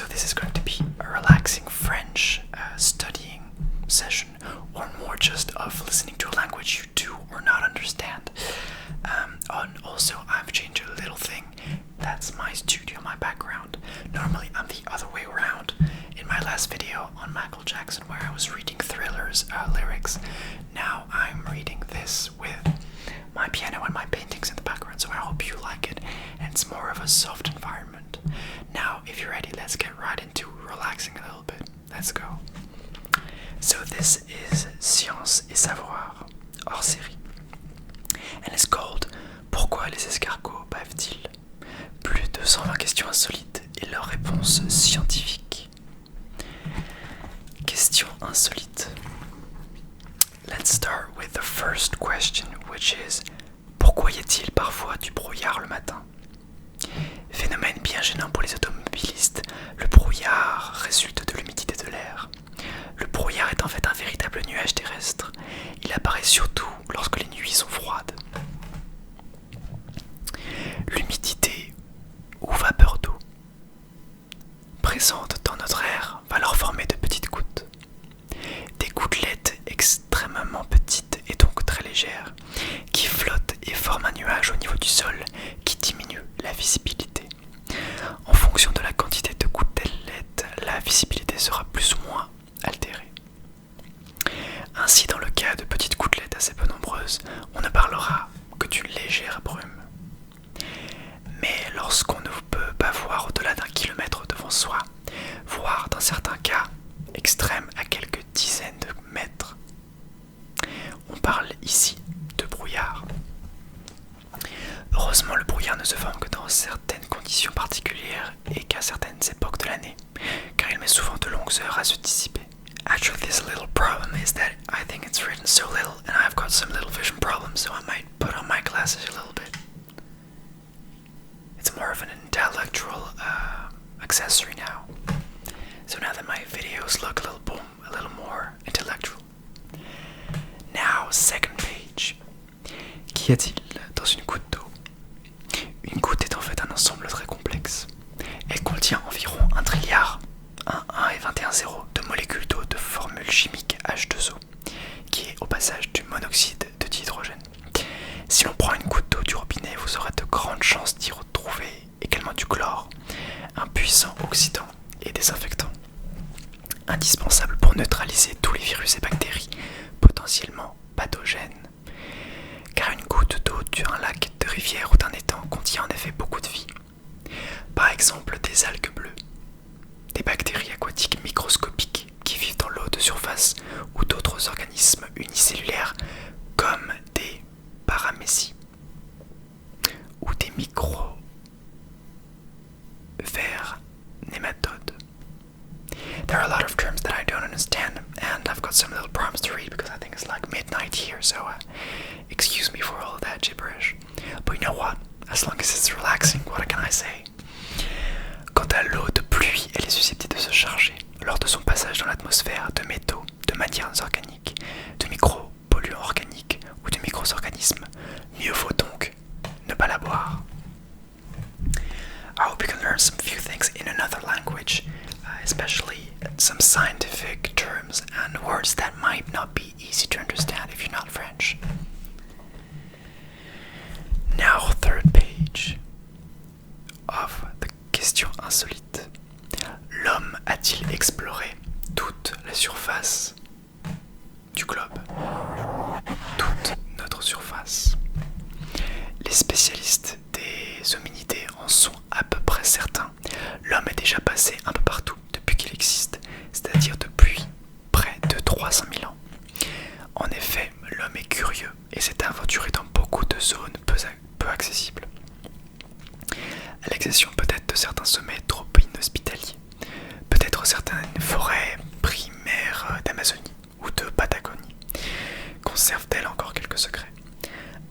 So this is going to be a relaxing French studying session, or more just of listening to a language you do or not understand. And also I've changed a little thing. That's my studio, my background. Normally I'm the other way around. In my last video on Michael Jackson, where I was reading Thriller's lyrics, now I'm reading this with my piano and my paintings in the background, so I hope you like it, and it's more of a soft environment. Now, if you're ready, let's get right into relaxing a little bit. Let's go. So this is Science et Savoir, hors série, and it's called Pourquoi les escargots bavent-ils? Plus de 120 questions insolites et leurs réponses scientifiques. Question insolite. Let's start with the first question, which is pourquoi y a-t-il parfois du brouillard le matin? Phénomène bien gênant pour les automobilistes, le brouillard résulte de l'humidité de l'air. Le brouillard est en fait un véritable nuage terrestre. Il apparaît surtout lorsque les nuits sont froides. L'humidité ou vapeur d'eau présente dans notre air va leur former de petites gouttes. Des gouttelettes extrêmement petites et donc très légères, qui flottent et forment un nuage au niveau du sol qui diminue la visibilité. En fonction de la quantité de gouttelettes, la visibilité sera plus ou moins altérée. Ainsi, dans le cas de petites gouttelettes assez peu nombreuses, on ne parlera que d'une légère brume. Mais lorsqu'on ne peut pas voir au-delà d'1 kilomètre devant soi, voire dans certains cas extrêmes à quelques dizaines de mètres, on parle ici de brouillard. Heureusement, le brouillard ne se forme que dans certaines conditions particulières et qu'à certaines époques de l'année, car il met souvent de longues heures à se dissiper. Actually, this little problem is that I think it's written so little and I've got some little vision problems, so I might put on my glasses a little bit. It's more of an intellectual accessory now. So now that my videos look a little more intellectual. Now, second page. Qu'y a-t-il dans une goutte d'eau? Une goutte est en fait un ensemble très complexe. Elle contient environ 1 trilliard, 1 et 21 zéros de molécules d'eau de formule chimique H2O, qui est au passage du monoxyde de dihydrogène. Si l'on prend une goutte d'eau du robinet, vous aurez de grandes chances d'y retrouver également du chlore, un puissant oxydant et désinfectant, indispensable pour neutraliser tous les virus et bactéries potentiellement pathogènes. Car une goutte d'eau d'un lac, de rivière ou d'un étang contient en effet beaucoup de vie. Par exemple des algues bleues, des bactéries aquatiques microscopiques qui vivent dans l'eau de surface ou d'autres organismes unicellulaires comme des paramécies ou des micro-vers nématodes. There are a lot of terms that I don't understand, and I've got some little problems to read because I think it's like midnight here, so excuse me for all of that gibberish. But you know what? As long as it's relaxing, what can I say? Quant à l'eau de pluie, elle est susceptible de se charger, lors de son passage dans l'atmosphère, de métaux, de matières organiques, de micro-polluants organiques ou de micro-organismes. Mieux vaut donc ne pas la boire. I hope you can learn some few things in another language, especially some scientific terms and words that might not be easy to understand if you're not French. Now, third page of the question insolite. L'homme a-t-il exploré toute la surface du globe? Toute notre surface. Les spécialistes des hominidés en sont à peu près certains. L'homme est déjà passé un peu partout depuis qu'il existe, c'est-à-dire depuis près de 300 000 ans. En effet, l'homme est curieux et s'est aventuré dans beaucoup de zones peu accessibles, à l'exception peut-être de certains sommets trop inhospitaliers, peut-être certaines forêts primaires d'Amazonie ou de Patagonie conservent-elles encore quelques secrets,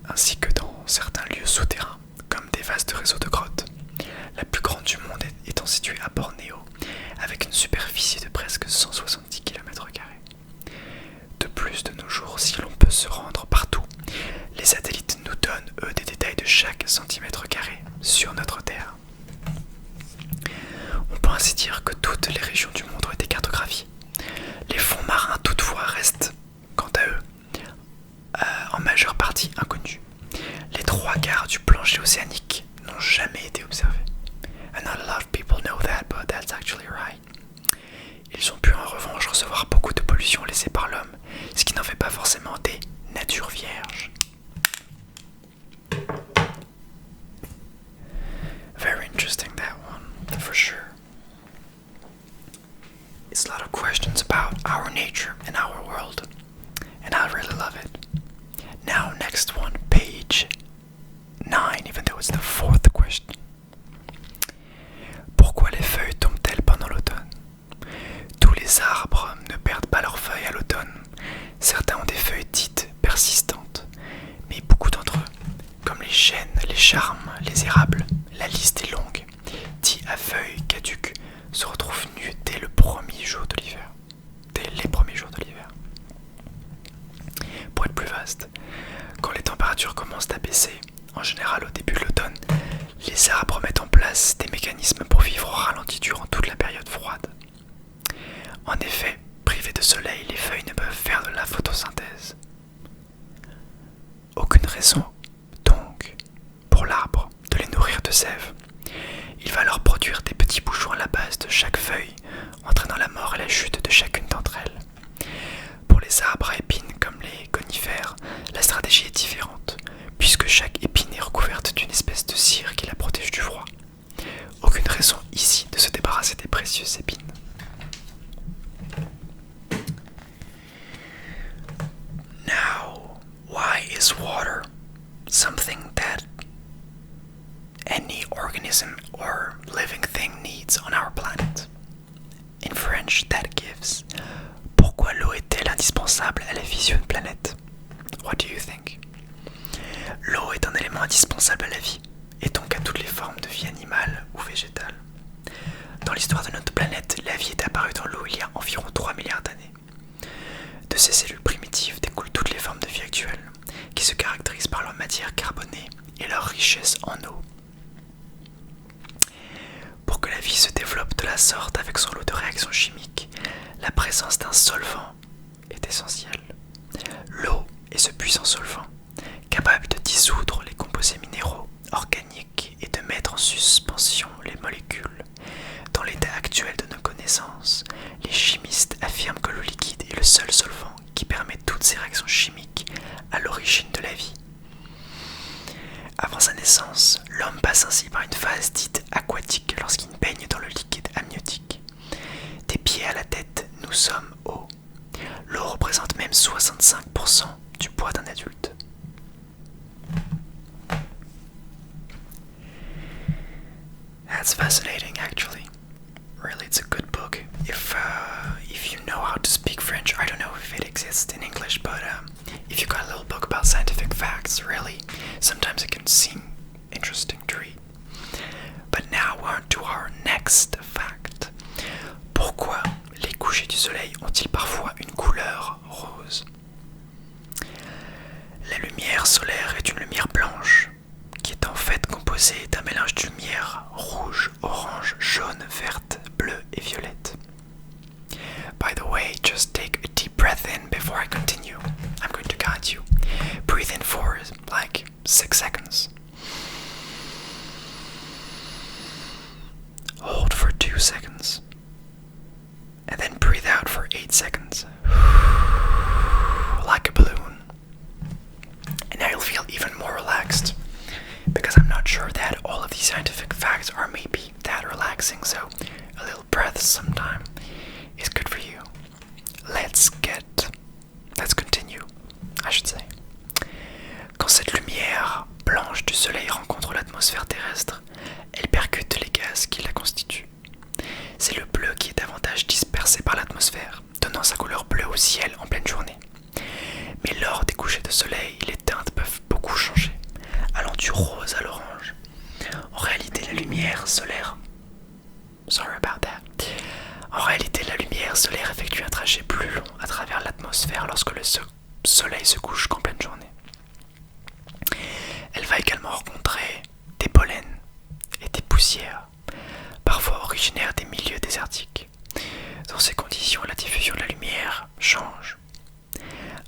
ainsi que dans certains lieux souterrains, comme des vastes réseaux de grottes, la plus grande du monde étant située à Bornéo, avec une superficie de presque 170 km². De plus, de nos jours, si l'on peut se rendre partout, les satellites nous donnent, eux, des détails de chaque centimètre carré sur notre Terre. On peut peut ainsi dire que toutes les régions du monde ont été cartographiées. Les fonds marins toutefois restent, quant à eux, en majeure partie inconnus. Les 3/4 du plancher océanique n'ont jamais été observés. And not a lot of people know that, but that's actually right. Ils ont pu en revanche recevoir beaucoup de pollution laissée par l'homme, ce qui n'en fait pas forcément des natures vierges. Very interesting, that one, for sure. It's a lot of questions about our nature and our world, and I really love it. Now, next one, page 9, even though it's the fourth question. Pourquoi les feuilles tombent-elles pendant l'automne? Tous les arbres ne perdent pas leurs feuilles à l'automne. Certains ont des feuilles dites persistantes, mais beaucoup d'entre eux, comme les chênes, les charmes, les érables, la liste est longue, dits à feuilles caduques, se retrouvent nus dès le premier jour de l'hiver. Dès les premiers jours de l'hiver. Pour être plus vaste, quand les températures commencent à baisser, en général au début de l'automne, les arbres mettent en place des mécanismes pour vivre au ralenti durant toute la période froide. En effet, privées de soleil, les feuilles ne peuvent faire de la photosynthèse. Aucune raison, donc, pour l'arbre de les nourrir de sève. Il va leur produire des petits bouchons à la base de chaque feuille, entraînant la mort et la chute de chacune d'entre elles. Pour les arbres à épines comme les conifères, la stratégie est différente, puisque chaque épine est recouverte d'une espèce de cire qui la protège du froid. Aucune raison ici de se débarrasser des précieuses épines. Now, why is water something that any organism or living thing needs on our planet? In French, that gives. Pourquoi l'eau est-elle indispensable à la vie sur une planète? What do you think? L'eau est un élément indispensable à la vie, et donc à toutes les formes de vie animale ou végétale. Dans l'histoire de notre planète, la vie est apparue dans l'eau il y a environ 3 milliards d'années. De ces cellules primitives découlent toutes les formes de vie actuelles, qui se caractérisent par leur matière carbonée et leur richesse en eau. Pour que la vie se développe de la sorte avec son lot de réactions chimiques, la présence d'un solvant est essentielle. L'eau est ce puissant solvant, capable de dissoudre les composés minéraux, organiques et de mettre en suspension les molécules. Dans l'état actuel de nos connaissances, les chimistes affirment que l'eau liquide est le seul solvant qui permet toutes ces réactions chimiques à l'origine de la vie. Avant sa naissance, l'homme passe ainsi par une phase dite aquatique lorsqu'il baigne dans le liquide amniotique. Des pieds à la tête, nous sommes eau. L'eau représente même 65% du poids d'un adulte. That's fascinating, actually. Really, it's a good book. If you know how to speak French, I don't know if it exists in English, but if you got a little book about scientific facts, really, sometimes it can seem interesting to read. But now we're on to our next fact. Pourquoi les couchers du soleil ont-ils parfois une couleur rose? La lumière solaire est une lumière blanche, qui est en fait composée d'un mélange de lumière rouge, orange, jaune, verte, bleue et violette. By the way, just take a deep breath in before I continue. I'm going to guide you. Breathe in for like 6 seconds. Hold for 2 seconds. And then breathe out for 8 seconds. Like a balloon. And now you'll feel even more relaxed. Because I'm not sure that all of these scientific facts are maybe that relaxing, so a little breath sometime is good for you. Let's continue, I should say. Quand cette lumière blanche du soleil rencontre l'atmosphère terrestre, elle percute les gaz qui la constituent. C'est le bleu qui est davantage dispersé par l'atmosphère, donnant sa couleur bleue au ciel en pleine journée. Mais lors des couchers de soleil, les teintes peuvent beaucoup changer, allant du rose à l'orange. En réalité, la lumière solaire effectue un trajet plus long à travers l'atmosphère lorsque le soleil se couche qu'en pleine journée. Elle va également rencontrer des pollens et des poussières, parfois originaires des milieux milieu désertique. Dans ces conditions, la diffusion de la lumière change.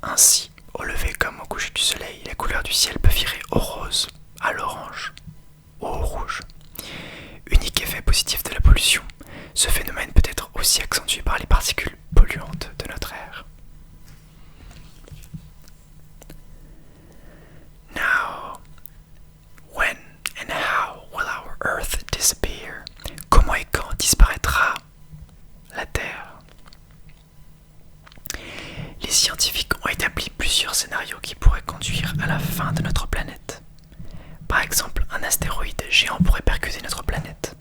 Ainsi, au lever comme au coucher du soleil, la couleur du ciel peut virer au rose, à l'orange ou au rouge. Unique effet positif de la pollution, ce phénomène peut être aussi accentué par les particules polluantes de notre air. Now, when and how will our Earth disappear? Comment et quand disparaîtra la Terre? Les scientifiques ont établi plusieurs scénarios qui pourraient conduire à la fin de notre planète. Par exemple, un astéroïde géant pourrait percuter notre planète.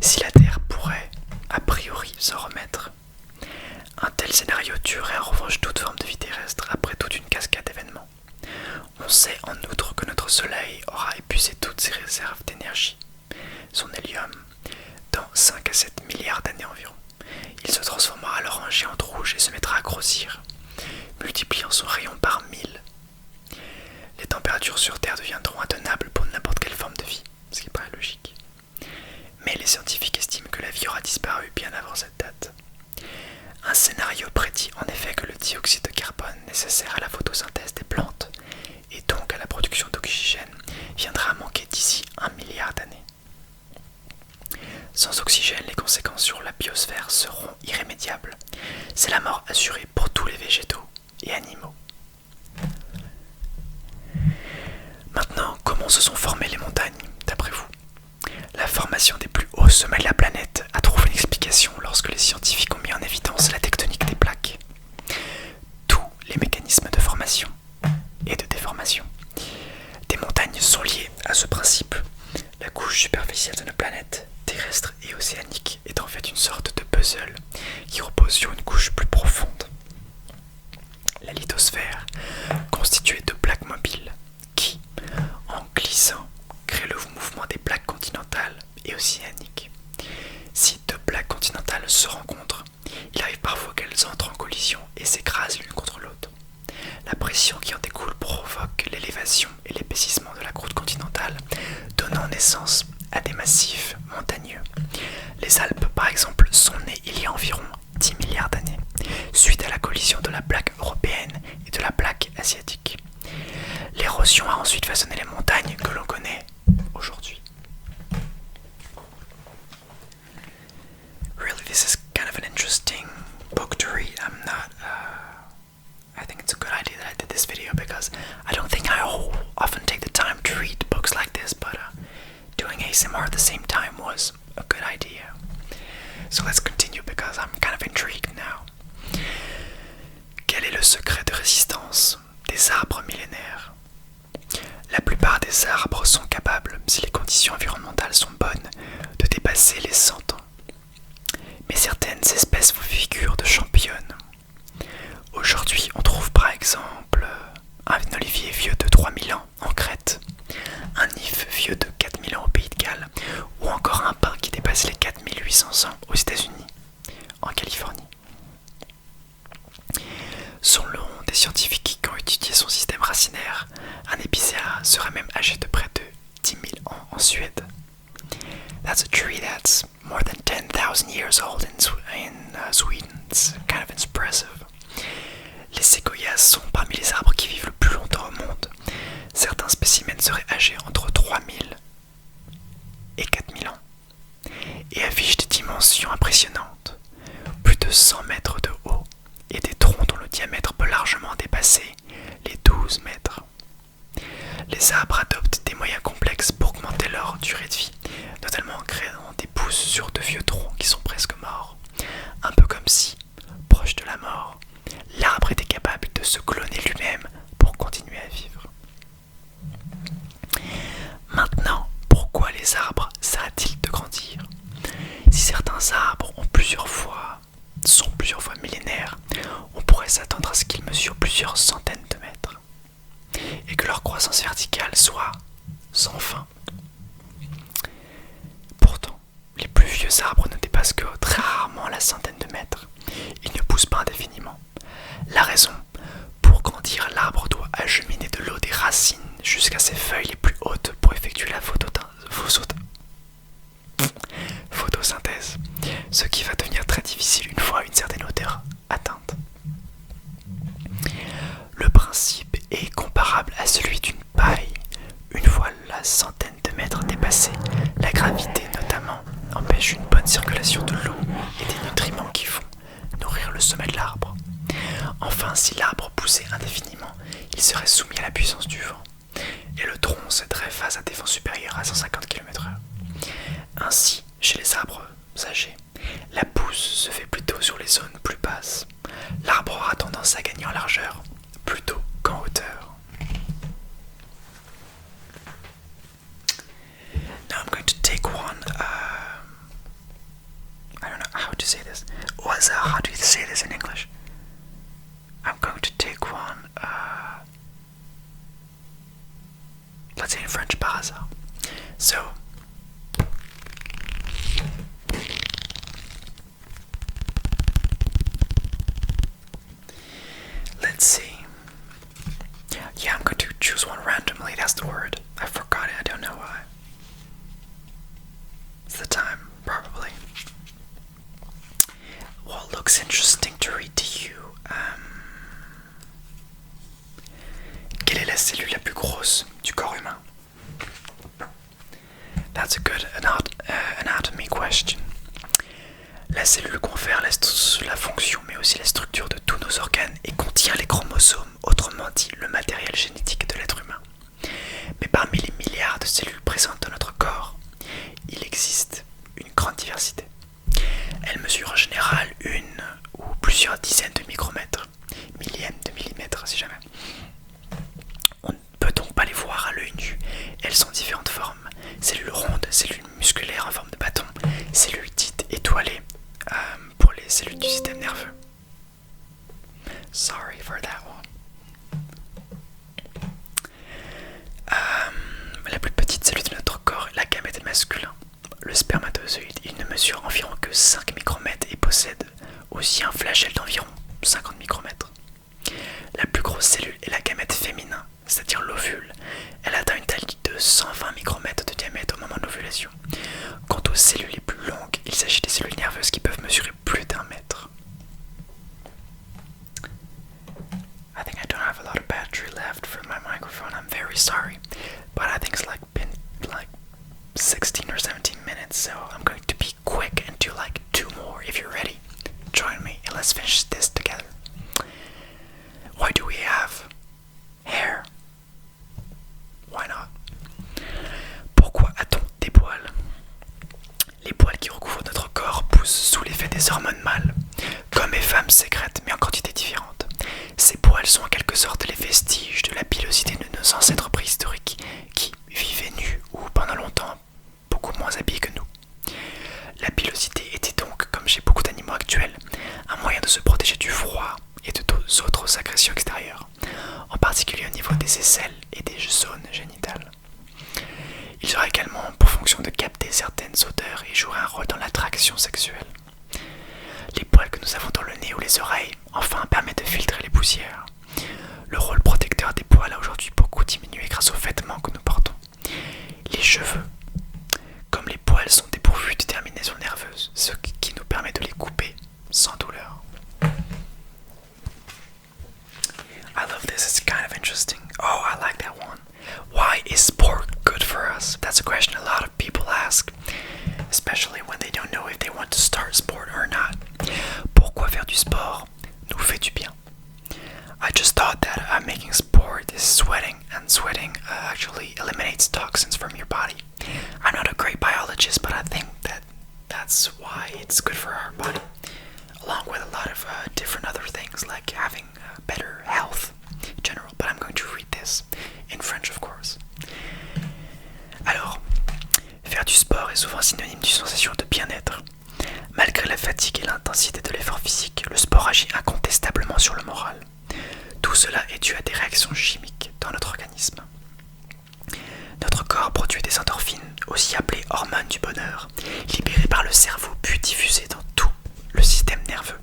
Si la Terre pourrait, a priori, s'en remettre, un tel scénario tuerait en revanche toute forme de vie terrestre après toute une cascade d'événements. On sait en outre que notre Soleil aura épuisé toutes ses réserves d'énergie, son hélium, dans 5 à 7 milliards d'années environ. Il se transformera alors en géante rouge et se mettra à grossir, multipliant son rayon par 1000. Les températures sur Terre deviendront intenables pour n'importe quelle forme de vie, ce qui paraît logique. Mais les scientifiques estiment que la vie aura disparu bien avant cette date. Un scénario prédit en effet que le dioxyde de carbone nécessaire à la photosynthèse des plantes et donc à la production d'oxygène viendra à manquer d'ici 1 milliard d'années. Sans oxygène, les conséquences sur la biosphère seront irrémédiables. C'est la mort assurée pour tous les végétaux et animaux. Maintenant, comment se sont formées les montagnes, d'après vous? La formation des plus hauts sommets de la planète a trouvé une explication lorsque les scientifiques ont mis en évidence la tectonique des plaques. Tous les mécanismes de formation et de déformation des montagnes sont liés à ce principe. La couche superficielle de notre planète, terrestre et océanique, est en fait une sorte de puzzle qui repose sur une couche plus profonde. La lithosphère, constituée de plaques mobiles, qui, en glissant, crée le mouvement des plaques continentales et océaniques. Si deux plaques continentales se rencontrent, il arrive parfois qu'elles entrent en collision et s'écrasent l'une contre l'autre. La pression qui en découle provoque l'élévation et l'épaississement de la croûte continentale, donnant naissance à des massifs montagneux. Les Alpes, par exemple, sont nées il y a environ 10 milliards d'années, suite à la collision de la plaque européenne et de la plaque asiatique. L'érosion a ensuite façonné les montagnes que l'on connaît aujourd'hui. Really, this is kind of an interesting book to read. I think it's a good idea that I did this video because I don't think I often take the time to read books like this, but doing ASMR at the same time was a good idea. So let's continue because I'm kind of intrigued now. Quel est le secret de résistance des arbres millénaires? La plupart des arbres sont capables, si les conditions environnementales sont bonnes, de dépasser les 100 ans. Mais certaines espèces figurent de championnes. Aujourd'hui, on trouve par exemple un olivier vieux de 3000 ans en Crète, un if vieux de 4000 ans au Pays de Galles, ou encore un pin qui dépasse les 4800 ans aux États-Unis, en Californie. Selon des scientifiques qui ont étudié son système racinaire, un épicéa serait même âgé de près de 10 000 ans en Suède. That's a tree that's more than 10,000 years old in Sweden. It's kind of impressive. Les séquoias sont parmi les arbres qui vivent le plus longtemps au monde. Certains spécimens seraient âgés entre 3000 et 4000 ans et affichent des dimensions impressionnantes, plus de 100 mètres de haut et des troncs dont le diamètre peut largement dépasser les 12 mètres. Les arbres adoptent des moyens complexes pour augmenter leur durée de vie, notamment en créant des pousses sur de vieux troncs qui sont presque morts, un peu comme si, proche de la mort, l'arbre était capable de se cloner lui-même pour continuer à vivre. Maintenant, pourquoi les arbres s'arrêtent-ils de grandir? Si certains arbres ont ce qui va devenir très difficile une fois une certaine hauteur atteinte. Le principe est comparable à celui d'une paille. Une fois la centaine de mètres dépassée, la gravité notamment empêche une bonne circulation de l'eau et des nutriments qui vont nourrir le sommet de l'arbre. Enfin, si l'arbre poussait indéfiniment, il serait soumis à la puissance du vent, et le tronc céderait face à des vents supérieurs à 150 km/h. Ainsi, chez les arbres âgés, la pousse se fait plutôt sur les zones plus basses. L'arbre aura tendance à gagner en largeur plutôt qu'en hauteur. Now I'm going to take one. I don't know how to say this. How do you say this in English? I'm going to take one. Let's say in French, par hasard. So. Let's see. Yeah, I'm going to choose one randomly. That's the word. I forgot it. I don't know why. It's the time, probably. What looks interesting to read to you? Quelle est la cellule la plus grosse du corps humain? That's a good anatomy question. La cellule confère la fonction mais aussi la structure de tous nos organes et contient les chromosomes, autrement dit le matériel génétique de l'être humain. Mais parmi les milliards de cellules présentes dans notre corps, il existe une grande diversité. Elles mesurent en général une ou plusieurs dizaines de micromètres, millièmes de millimètres si jamais. On ne peut donc pas les voir à l'œil nu. Elles sont différentes formes. Cellules rondes, cellules musculaires en forme de bâton, cellules dites étoilées pour les cellules du système nerveux. Sorry for that one. La plus petite cellule de notre corps est la gamète masculin. Le spermatozoïde, il ne mesure environ que 5 micromètres et possède aussi un flagelle d'environ 50 micromètres. La plus grosse cellule est la gamète féminin, c'est-à-dire l'ovule. Elle atteint une taille de 120 micromètres de diamètre au moment de l'ovulation. Quant aux cellules les plus longues, il s'agit des cellules nerveuses qui peuvent mesurer plus d'1 mètre. I think I don't have a lot of battery left for my microphone. I'm very sorry, but I think it's been 16 or 17 minutes, so I'm going to be quick and do 2 more. If you're ready, join me and let's finish this together. Why do we have hair? Why not? Pourquoi a-t-on des poils? Les poils qui recouvrent notre corps poussent sous l'effet des hormones mâles, comme les femmes sécrètent, mais en quantité différente. Ces poils sont en quelque sorte les vestiges de la pilosité de nos ancêtres préhistoriques qui vivaient nus ou pendant longtemps beaucoup moins habillés que nous. La pilosité était donc, comme chez beaucoup d'animaux actuels, un moyen de se protéger du froid et de d'autres agressions extérieures, en particulier au niveau des aisselles et des zones génitales. Ils auraient également pour fonction de capter certaines odeurs et jouer un rôle dans l'attraction sexuelle. Les poils que nous avons dans le nez ou les oreilles, enfin, permettent de filtrer les poussières. Le rôle protecteur des poils a aujourd'hui beaucoup diminué grâce aux vêtements que nous portons. Les cheveux, comme les poils, sont dépourvus de terminaisons nerveuses, ce qui nous permet de les couper sans douleur. I love this, it's kind of interesting. Oh, I like that one. Why is sport good for us? That's a question a lot of people ask, especially when they don't know if they want to start sport or not. Pourquoi faire du sport nous fait du bien? I just thought that making sport is sweating, and sweating actually eliminates toxins from your body. I'm not a great biologist, but I think that's why it's good for our body, along with a lot of different other things like having better health in general. But I'm going to read this in French, of course. Alors, faire du sport est souvent synonyme d'une sensation de bien-être. Malgré la fatigue et l'intensité de l'effort physique, le sport agit incontestablement sur le moral. Tout cela est dû à des réactions chimiques dans notre organisme. Notre corps produit des endorphines, aussi appelées hormones du bonheur, libérées par le cerveau puis diffusées dans tout le système nerveux.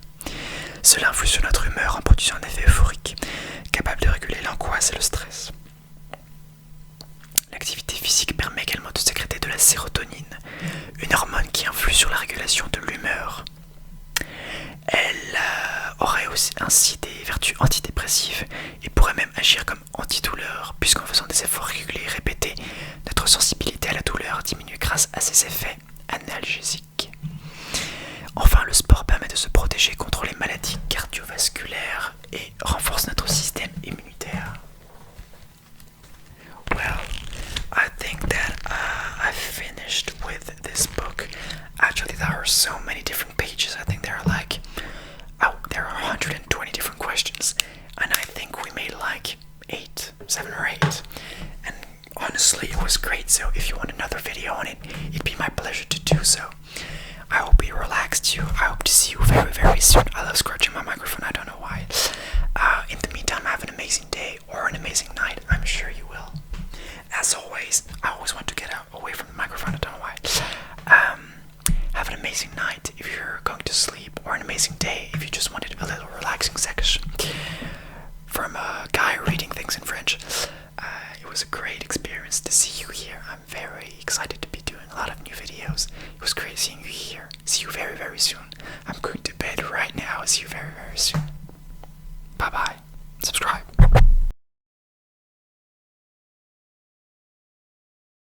Cela influe sur notre humeur en produisant un effet euphorique, capable de réguler l'angoisse et le stress. L'activité physique physique permet également de sécréter de la sérotonine, une hormone qui influe sur la régulation de l'humeur. Elle aurait aussi ainsi des vertus antidépressives et pourrait même agir comme antidouleur, puisqu'en faisant des efforts réguliers et répétés, notre sensibilité à la douleur diminue grâce à ses effets analgésiques. Enfin, le sport permet de se protéger contre les maladies cardiovasculaires et renforce notre système immunitaire. Well, I think that I finished with this book. Actually, there are so many different pages. I think there are there are 120 different questions, and I think we made like 7 or 8. And honestly, it was great. So if you want another video on it, it'd be my pleasure to do so. I hope it relaxed you. I hope to see you very, very soon. I love scratching my microphone. I don't know why. In the meantime, have an amazing day or an amazing night. I'm sure you will. As always, I always want to get away from the microphone. I don't know why. Have an amazing night if you're going to sleep, or an amazing day if you just wanted a little relaxing section from a guy reading things in French. It was a great experience to see you here. I'm very excited to be doing a lot of new videos. It was great seeing you here. See you very, very soon. I'm going to bed right now. See you very, very soon. Bye bye.